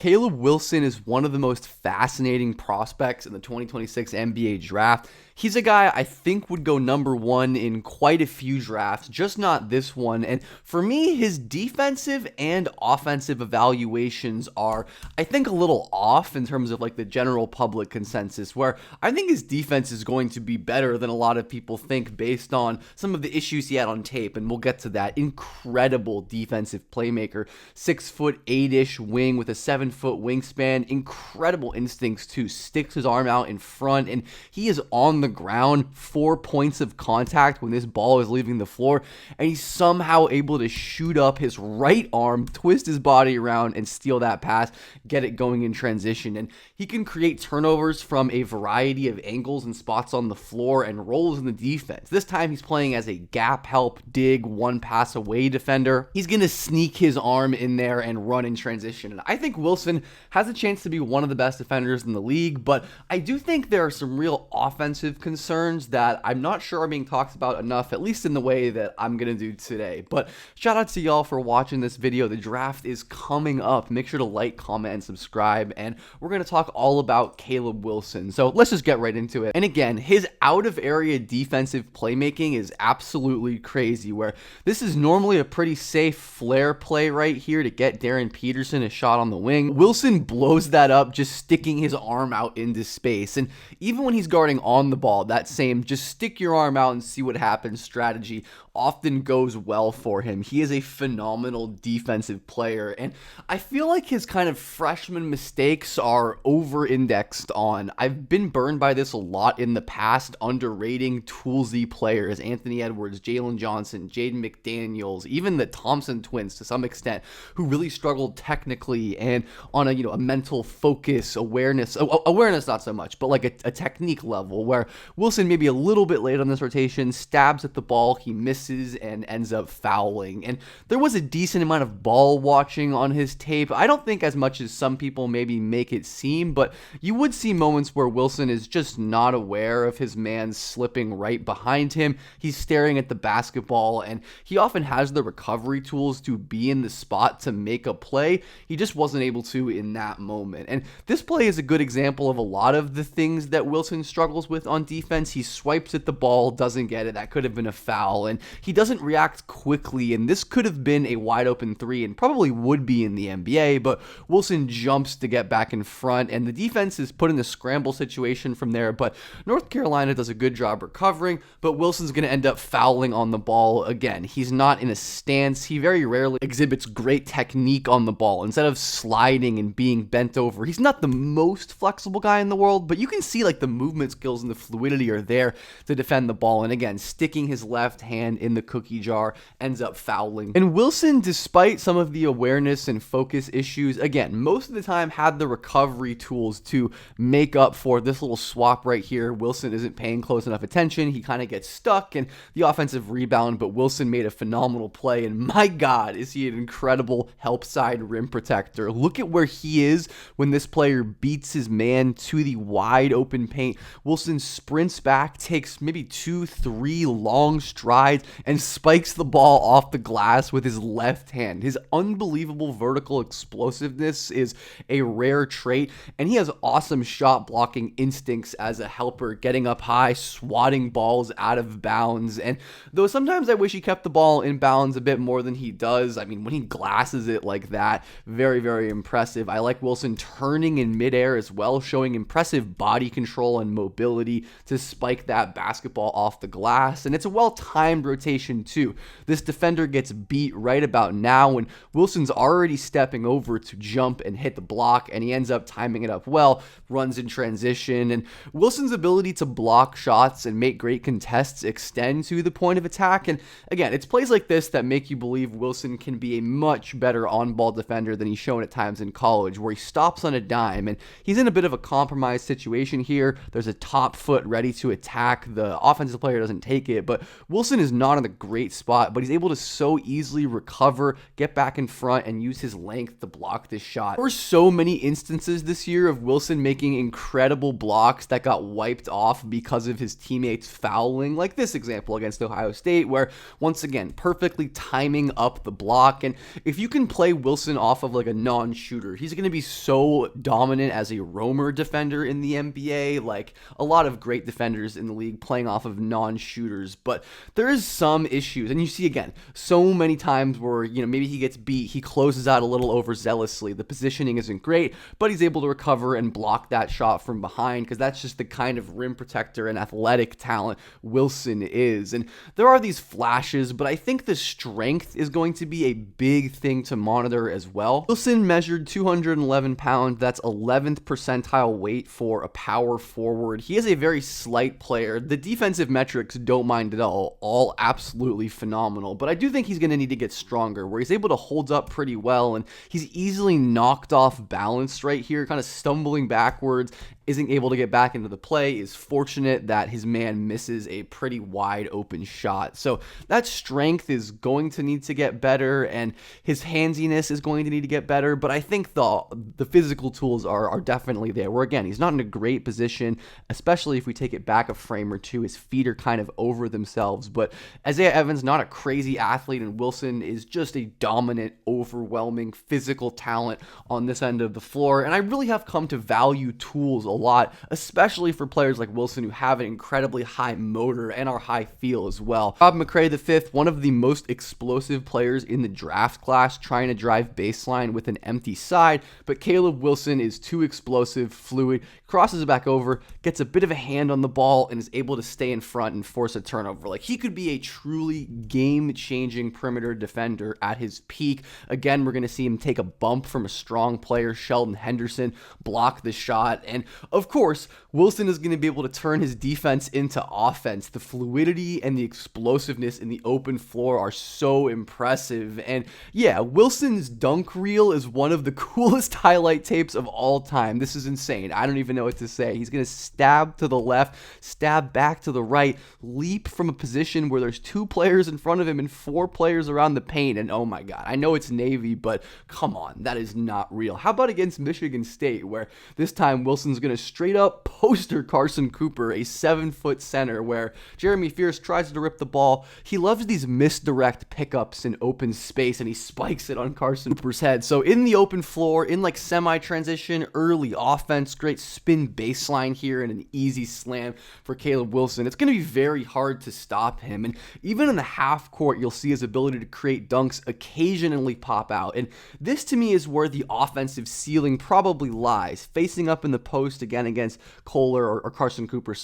Caleb Wilson is one of the most fascinating prospects in the 2026 NBA draft. He's a guy I think would go number one in quite a few drafts, just not this one. And for me, his defensive and offensive evaluations are, I think, a little off in terms of like the general public consensus, where I think his defense is going to be better than a lot of people think based on some of the issues he had on tape. And we'll get to that. Incredible defensive playmaker, 6'8" wing with a 7-foot wingspan, incredible instincts too, sticks his arm out in front, and he is on the ground 4 points of contact when this ball is leaving the floor, and he's somehow able to shoot up his right arm, twist his body around, and steal that pass, get it going in transition. And he can create turnovers from a variety of angles and spots on the floor and roles in the defense. This time he's playing as a gap help, dig, one pass away defender. He's going to sneak his arm in there and run in transition. And I think Wilson has a chance to be one of the best defenders in the league, but I do think there are some real offensive concerns that I'm not sure are being talked about enough, at least in the way that I'm going to do today. But shout out to y'all for watching this video. The draft is coming up. Make sure to like, comment, and subscribe, and we're going to talk all about Caleb Wilson. So let's just get right into it. And again, his out-of-area defensive playmaking is absolutely crazy, where this is normally a pretty safe flare play right here to get Darren Peterson a shot on the wing. Wilson blows that up, just sticking his arm out into space. And even when he's guarding on the ball, that same just stick your arm out and see what happens strategy often goes well for him. He is a phenomenal defensive player, and I feel like his kind of freshman mistakes are over-indexed on. I've been burned by this a lot in the past, underrating toolsy players, Anthony Edwards, Jalen Johnson, Jaden McDaniels, even the Thompson twins to some extent, who really struggled technically and on a mental focus, awareness not so much, but like a technique level, where Wilson maybe a little bit late on this rotation, stabs at the ball, he misses and ends up fouling. And there was a decent amount of ball watching on his tape. I don't think as much as some people maybe make it seem, but you would see moments where Wilson is just not aware of his man slipping right behind him. He's staring at the basketball, and he often has the recovery tools to be in the spot to make a play. He just wasn't able to in that moment. And this play is a good example of a lot of the things that Wilson struggles with on defense. He swipes at the ball, doesn't get it. That could have been a foul, and he doesn't react quickly, and this could have been a wide open three and probably would be in the NBA, but Wilson jumps to get back in front, and the defense is put in a scramble situation from there, but North Carolina does a good job recovering, but Wilson's going to end up fouling on the ball again. He's not in a stance. He very rarely exhibits great technique on the ball. Instead of sliding and being bent over, he's not the most flexible guy in the world, but you can see like the movement skills and the fluidity are there to defend the ball, and again, sticking his left hand in the cookie jar ends up fouling. And Wilson, despite some of the awareness and focus issues, again, most of the time had the recovery tools to make up for this little swap right here. Wilson isn't paying close enough attention. He kind of gets stuck in the offensive rebound, but Wilson made a phenomenal play, and my God, is he an incredible help side rim protector. Look at where he is when this player beats his man to the wide open paint. Wilson sprints back, takes maybe 2-3 long strides, and spikes the ball off the glass with his left hand. His unbelievable vertical explosiveness is a rare trait, and he has awesome shot blocking instincts as a helper, getting up high, swatting balls out of bounds. And though sometimes I wish he kept the ball in bounds a bit more than he does, I mean, when he glasses it like that, very, very impressive. I like Wilson turning in midair as well, showing impressive body control and mobility to spike that basketball off the glass. And it's a well-timed rotation too. This defender gets beat right about now when Wilson's already stepping over to jump and hit the block, and he ends up timing it up well, runs in transition. And Wilson's ability to block shots and make great contests extend to the point of attack. And again, it's plays like this that make you believe Wilson can be a much better on-ball defender than he's shown at times in college, where he stops on a dime, and he's in a bit of a compromised situation here. There's a top foot foot, ready to attack. The offensive player doesn't take it, but Wilson is not in a great spot, but he's able to so easily recover, get back in front, and use his length to block this shot. There were so many instances this year of Wilson making incredible blocks that got wiped off because of his teammates fouling, like this example against Ohio State, where once again, perfectly timing up the block. And if you can play Wilson off of like a non-shooter, he's going to be so dominant as a roamer defender in the NBA, like a lot of great defenders in the league playing off of non-shooters. But there is some issues, and you see again so many times where, you know, maybe he gets beat, he closes out a little overzealously, the positioning isn't great, but he's able to recover and block that shot from behind, because that's just the kind of rim protector and athletic talent Wilson is. And there are these flashes, but I think the strength is going to be a big thing to monitor as well. Wilson measured 211 pounds. That's 11th percentile weight for a power forward. He is a very slight player. The defensive metrics don't mind at all absolutely phenomenal, but I do think he's going to need to get stronger, where he's able to hold up pretty well, and he's easily knocked off balance right here, kind of stumbling backwards, isn't able to get back into the play, is fortunate that his man misses a pretty wide open shot. So that strength is going to need to get better, and his handsiness is going to need to get better, but I think the physical tools are definitely there, where again, he's not in a great position, especially if we take it back a frame or two. His feet are kind of over themselves, but Isaiah Evans, not a crazy athlete, and Wilson is just a dominant, overwhelming physical talent on this end of the floor, and I really have come to value tools a lot, especially for players like Wilson who have an incredibly high motor and are high feel as well. Rob McCray V, one of the most explosive players in the draft class, trying to drive baseline with an empty side, but Caleb Wilson is too explosive, fluid, crosses it back over, gets a bit of a hand on the ball, and is able to stay in front and force a turnover. Like, he could be a truly game-changing perimeter defender at his peak. Again, we're going to see him take a bump from a strong player, Sheldon Henderson, block the shot, and of course, Wilson is going to be able to turn his defense into offense. The fluidity and the explosiveness in the open floor are so impressive. And yeah, Wilson's dunk reel is one of the coolest highlight tapes of all time. This is insane. I don't even know what to say. He's going to stab to the left, stab back to the right, leap from a position where there's 2 players in front of him and 4 players around the paint. And oh my God, I know it's Navy, but come on, that is not real. How about against Michigan State, where this time Wilson's going to straight up poster Carson Cooper, a 7-foot center, where Jeremy Fierce tries to rip the ball. He loves these misdirect pickups in open space, and he spikes it on Carson Cooper's head. So in the open floor, in like semi-transition, early offense, great spin baseline here, and an easy slam for Caleb Wilson. It's going to be very hard to stop him, and even in the half court, you'll see his ability to create dunks occasionally pop out, and this to me is where the offensive ceiling probably lies, facing up in the post again against Kohler or Carson Cooper,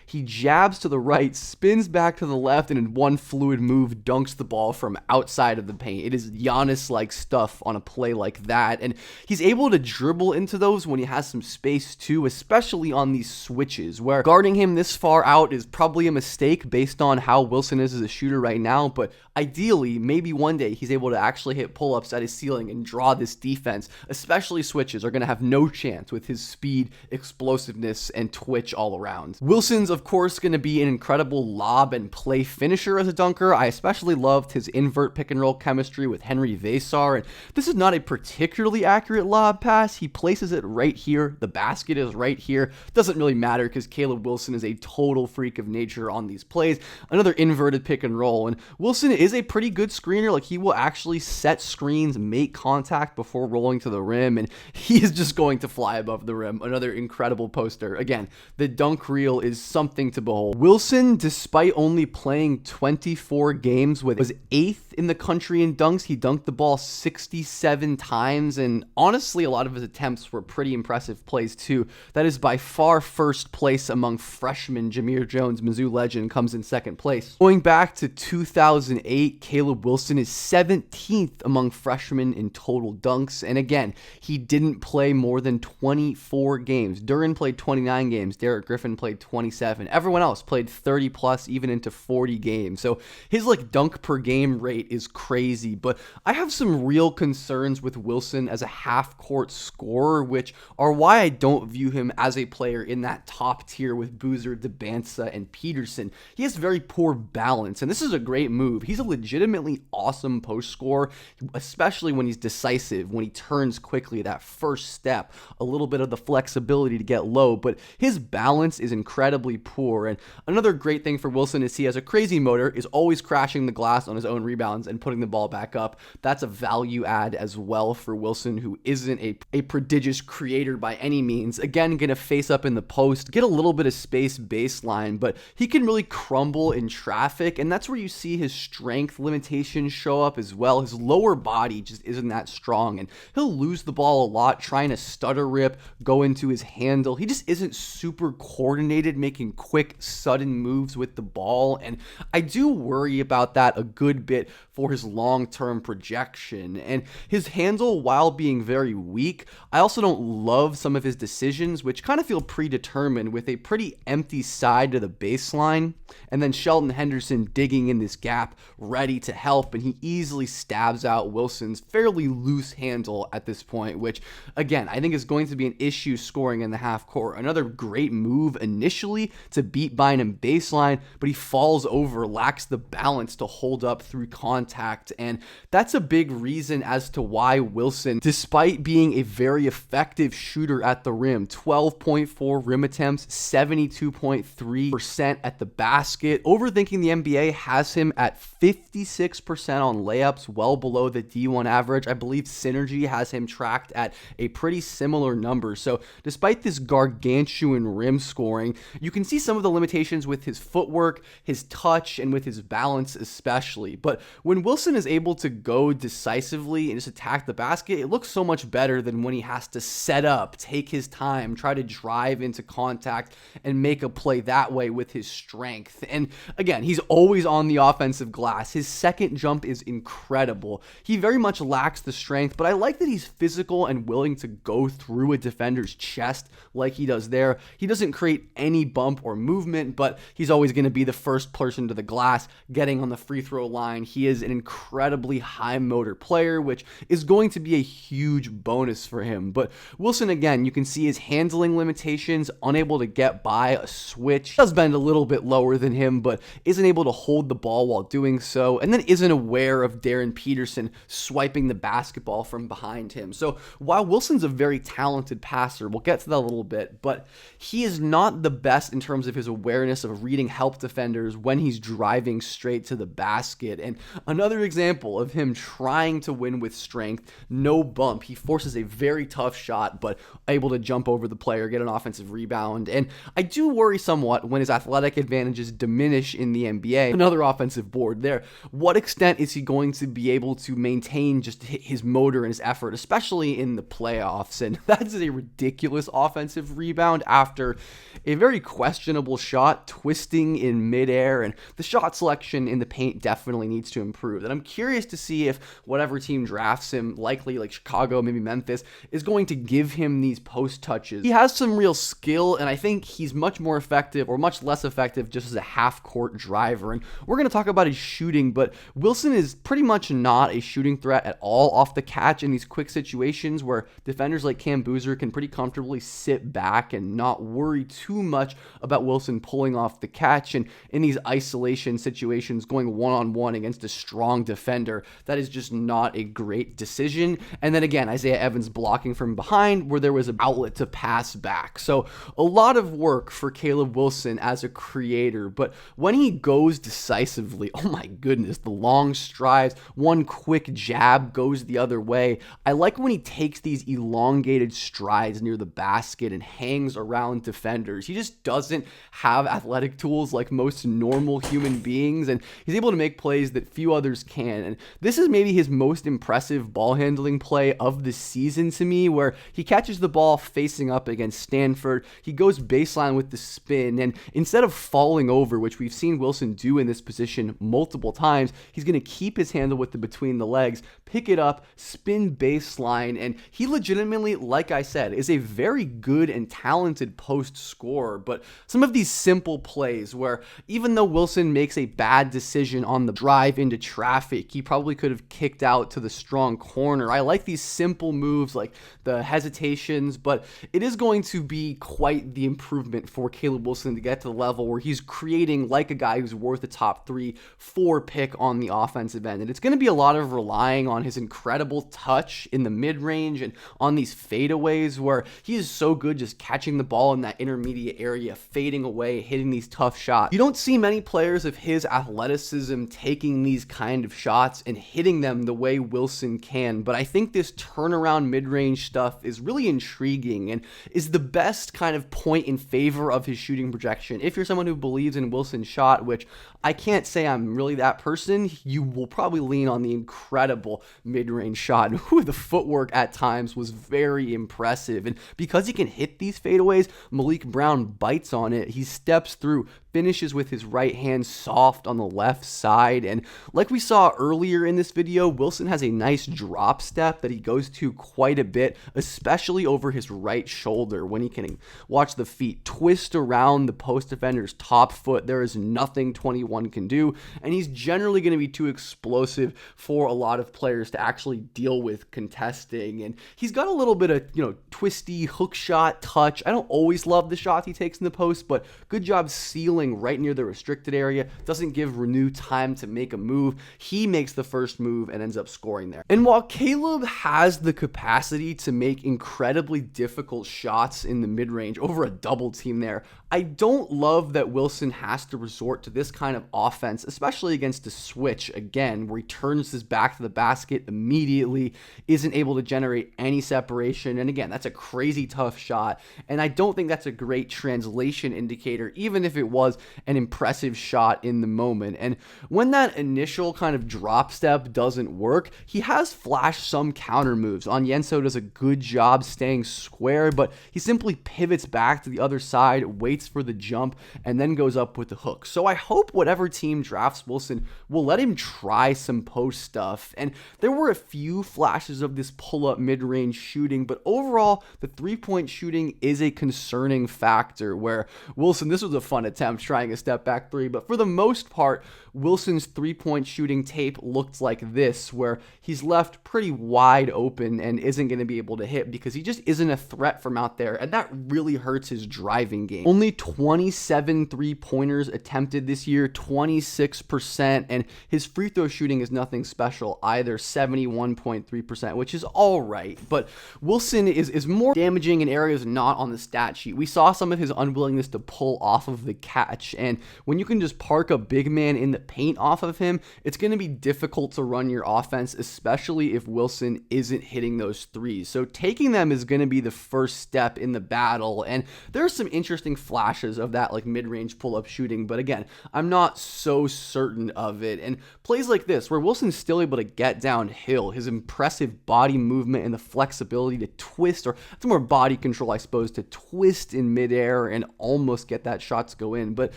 he jabs to the right, spins back to the left, and in one fluid move dunks the ball from outside of the paint. It is Giannis-like stuff on a play like that, and he's able to dribble into those when he has some space too, especially on these switches, where guarding him this far out is probably a mistake based on how Wilson is as a shooter right now, but ideally, maybe one day he's able to actually hit pull-ups at his ceiling and draw this defense, especially switches, are going to have no chance with his speed, explosiveness, and twitch all around. Wilson's, of course, going to be an incredible lob and play finisher as a dunker. I especially loved his invert pick and roll chemistry with Henry Vasar, and this is not a particularly accurate lob pass. He places it right here. The basket is right here. Doesn't really matter because Caleb Wilson is a total freak of nature on these plays. Another inverted pick and roll, and Wilson is a pretty good screener. Like, he will actually set screens, make contact before rolling to the rim, and he is just going to fly above the rim. Another incredible poster. Again, the dunk reel is something to behold. Wilson, despite only playing 24 games, was 8th in the country in dunks. He dunked the ball 67 times, and honestly, a lot of his attempts were pretty impressive plays too. That is by far first place among freshmen. Jameer Jones, Mizzou legend, comes in second place. Going back to 2008, Caleb Wilson is 17th among freshmen in total dunks, and again, he didn't play more than 24 games. games. Duran played 29 games. Derek Griffin played 27. Everyone else played 30 plus, even into 40 games. So his like dunk per game rate is crazy. But I have some real concerns with Wilson as a half-court scorer, which are why I don't view him as a player in that top tier with Boozer, DeBansa, and Peterson. He has very poor balance, and this is a great move. He's a legitimately awesome post scorer, especially when he's decisive, when he turns quickly, that first step, a little bit of the flexibility to get low, but his balance is incredibly poor. And another great thing for Wilson is he has a crazy motor, is always crashing the glass on his own rebounds and putting the ball back up. That's a value add as well for Wilson, who isn't a prodigious creator by any means. Again, going to face up in the post, get a little bit of space baseline, but he can really crumble in traffic, and that's where you see his strength limitations show up as well. His lower body just isn't that strong, and he'll lose the ball a lot trying to stutter rip, go into his handle. He just isn't super coordinated, making quick, sudden moves with the ball, and I do worry about that a good bit for his long-term projection. And his handle, while being very weak, I also don't love some of his decisions, which kind of feel predetermined, with a pretty empty side to the baseline, and then Sheldon Henderson digging in this gap, ready to help, and he easily stabs out Wilson's fairly loose handle at this point, which, again, I think is going to be an issue scoring in the half court. Another great move initially to beat Bynum baseline, but he falls over, lacks the balance to hold up through contact, and that's a big reason as to why Wilson, despite being a very effective shooter at the rim, 12.4 rim attempts, 72.3% at the basket. Overthinking the NBA has him at 56% on layups, well below the D1 average. I believe Synergy has him tracked at a pretty similar number. So despite this gargantuan rim scoring, you can see some of the limitations with his footwork, his touch, and with his balance especially. But when Wilson is able to go decisively and just attack the basket, it looks so much better than when he has to set up, take his time, try to drive into contact, and make a play that way with his strength. And again, he's always on the offensive glass. His second jump is incredible. He very much lacks the strength, but I like that he's physical and willing to go through a defender's chest like he does there. He doesn't create any bump or movement, but he's always going to be the first person to the glass, getting on the free throw line. He is an incredibly high motor player, which is going to be a huge bonus for him. But Wilson, again, you can see his handling limitations, unable to get by a switch. He does bend a little bit lower than him, but isn't able to hold the ball while doing so, and then isn't aware of Darren Peterson swiping the basketball from behind him. So while Wilson's a very talented passer, we'll get to that a little bit, but he is not the best in terms of his awareness of reading help defenders when he's driving straight to the basket. And another example of him trying to win with strength, no bump. He forces a very tough shot, but able to jump over the player, get an offensive rebound. And I do worry somewhat when his athletic advantages diminish in the NBA. Another offensive board there. What extent is he going to be able to maintain just his motor and his effort, especially in the playoffs? And that's a ridiculous offensive rebound after a very questionable shot, twisting in midair, and the shot selection in the paint definitely needs to improve. And I'm curious to see if whatever team drafts him, likely like Chicago, maybe Memphis, is going to give him these post touches. He has some real skill, and I think he's much more effective, or much less effective, just as a half-court driver. And we're going to talk about his shooting, but Wilson is pretty much not a shooting threat at all off the catch in these quick situations where defenders like Cam Boozer can pretty comfortably sit back and not worry too much about Wilson pulling off the catch. And in these isolation situations, going one-on-one against a strong defender, that is just not a great decision. And then again, Isaiah Evans blocking from behind where there was an outlet to pass back. So a lot of work for Caleb Wilson as a creator, but when he goes decisively, oh my goodness, the long strides, one quick jab goes the other way. I like when he takes these elongated strides near the basket and hangs around defenders. He just doesn't have athletic tools like most normal human beings, and he's able to make plays that few others can. And this is maybe his most impressive ball handling play of the season to me, where he catches the ball facing up against Stanford. He goes baseline with the spin, and instead of falling over, which we've seen Wilson do in this position multiple times, he's going to keep his handle with the between the legs, pick it up, spin baseline, and he legitimately, like I said, is a very very good and talented post scorer, but some of these simple plays where even though Wilson makes a bad decision on the drive into traffic, he probably could have kicked out to the strong corner. I like these simple moves like the hesitations, but it is going to be quite the improvement for Caleb Wilson to get to the level where he's creating like a guy who's worth a top 3-4 pick on the offensive end. And it's going to be a lot of relying on his incredible touch in the mid-range and on these fadeaways where he is so good just catching the ball in that intermediate area, fading away, hitting these tough shots. You don't see many players of his athleticism taking these kind of shots and hitting them the way Wilson can, but I think this turnaround mid-range stuff is really intriguing and is the best kind of point in favor of his shooting projection. If you're someone who believes in Wilson's shot, which I can't say I'm really that person, you will probably lean on the incredible mid-range shot. The footwork at times was very impressive, and because he can hit these fadeaways, Malik Brown bites on it. He steps through, finishes with his right hand soft on the left side, and like we saw earlier in this video, Wilson has a nice drop step that he goes to quite a bit, especially over his right shoulder when he can watch the feet twist around the post defender's top foot. There is nothing 21 can do, and he's generally going to be too explosive for a lot of players to actually deal with contesting, and he's got a little bit of, twisty hook shot touch. I don't always love the shots he takes in the post, but good job sealing right near the restricted area. Doesn't give Renew time to make a move. He makes the first move and ends up scoring there. And while Caleb has the capacity to make incredibly difficult shots in the mid-range over a double team there, I don't love that Wilson has to resort to this kind of offense, especially against a switch, again, where he turns his back to the basket immediately, isn't able to generate any separation. And again, that's a crazy tough shot, and I don't think that's a great translation indicator, even if it was an impressive shot in the moment. And when that initial kind of drop step doesn't work, he has flashed some counter moves. Onyenso does a good job staying square, but he simply pivots back to the other side, waits for the jump, and then goes up with the hook. So I hope whatever team drafts Wilson will let him try some post stuff. And there were a few flashes of this pull-up mid-range shooting, but overall, the three-point shooting is a concerning factor where Wilson, this was a fun attempt trying a step back three, but for the most part, Wilson's three-point shooting tape looked like this, where he's left pretty wide open and isn't going to be able to hit because he just isn't a threat from out there, and that really hurts his driving game. Only 27 three-pointers attempted this year, 26%, and his free throw shooting is nothing special either, 71.3%, which is all right, but Wilson is more damaging in areas not on the stat sheet. We saw some of his unwillingness to pull off of the catch, and when you can just park a big man in the paint off of him, it's going to be difficult to run your offense, especially if Wilson isn't hitting those threes. So taking them is going to be the first step in the battle, and there's some interesting flashes of that like mid-range pull-up shooting, but again, I'm not so certain of it. And plays like this, where Wilson's still able to get downhill, his impressive body movement and the flexibility to twist, or it's more body control, I suppose, to twist in midair and almost get that shot to go in. But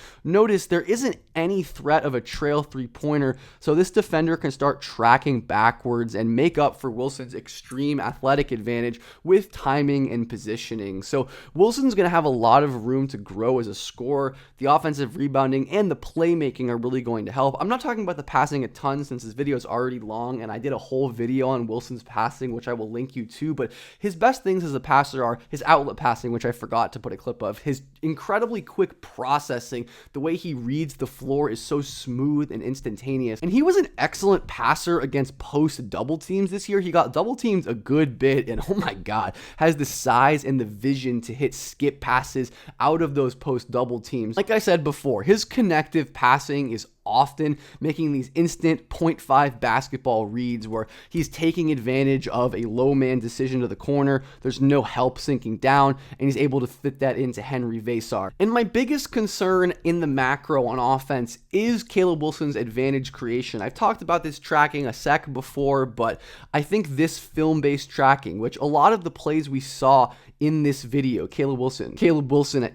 notice there isn't any threat of a trail three-pointer, so this defender can start tracking backwards and make up for Wilson's extreme athletic advantage with timing and positioning. So Wilson's going to have a lot of room to grow as a scorer. The offensive rebounding and the playmaking are really going to help. I'm not talking about the passing a ton since this video is already long, and I did a whole video on Wilson's passing, which I will link you to, but his best things as a passer are his outlet passing, which I forgot to put a clip of, his incredibly quick processing, the way he reads the floor is so smooth and instantaneous, and he was an excellent passer against post double teams this year. He got double teamed a good bit, and oh my god, has the size and the vision to hit skip passes out of those post double teams. Like I said before, his connective passing is often making these instant 0.5 basketball reads where he's taking advantage of a low man decision to the corner. There's no help sinking down, and he's able to fit that into Henry Vasar. And my biggest concern in the macro on offense is Caleb Wilson's advantage creation. I've talked about this tracking a sec before, but I think this film-based tracking, which a lot of the plays we saw in this video, Caleb Wilson at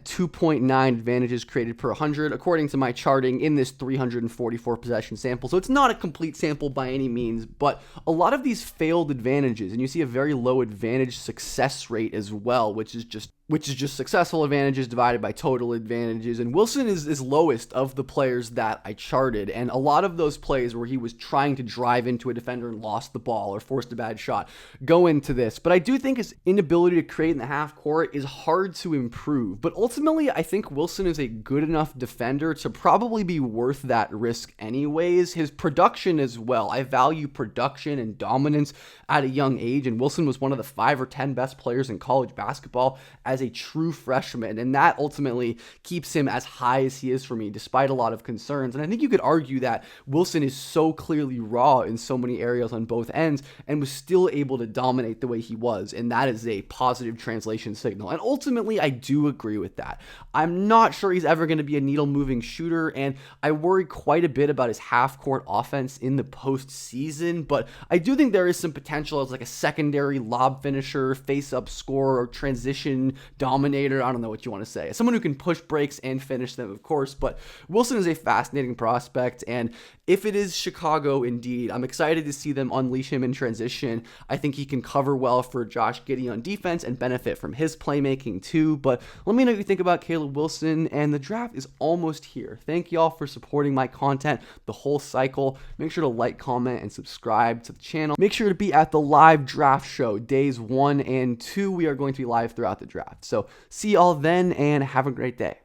2.9 advantages created per 100, according to my charting in this 344 possession sample. So it's not a complete sample by any means, but a lot of these failed advantages, and you see a very low advantage success rate as well, which is just which is just successful advantages divided by total advantages. And Wilson is lowest of the players that I charted. And a lot of those plays where he was trying to drive into a defender and lost the ball or forced a bad shot go into this. But I do think his inability to create in the half court is hard to improve. But ultimately, I think Wilson is a good enough defender to probably be worth that risk anyways. His production as well. I value production and dominance at a young age. And Wilson was one of the 5 or 10 best players in college basketball as a true freshman, and that ultimately keeps him as high as he is for me, despite a lot of concerns. And I think you could argue that Wilson is so clearly raw in so many areas on both ends and was still able to dominate the way he was, and that is a positive translation signal. And ultimately, I do agree with that. I'm not sure he's ever going to be a needle-moving shooter, and I worry quite a bit about his half-court offense in the postseason, but I do think there is some potential as like a secondary lob finisher, face-up scorer, or transition dominator. I don't know what you want to say. Someone who can push breaks and finish them, of course, but Wilson is a fascinating prospect, and if it is Chicago indeed, I'm excited to see them unleash him in transition. I think he can cover well for Josh Giddey on defense and benefit from his playmaking too, but let me know what you think about Caleb Wilson, and the draft is almost here. Thank y'all for supporting my content the whole cycle. Make sure to like, comment, and subscribe to the channel. Make sure to be at the live draft show, days 1 and 2. We are going to be live throughout the draft. So see y'all then, and have a great day.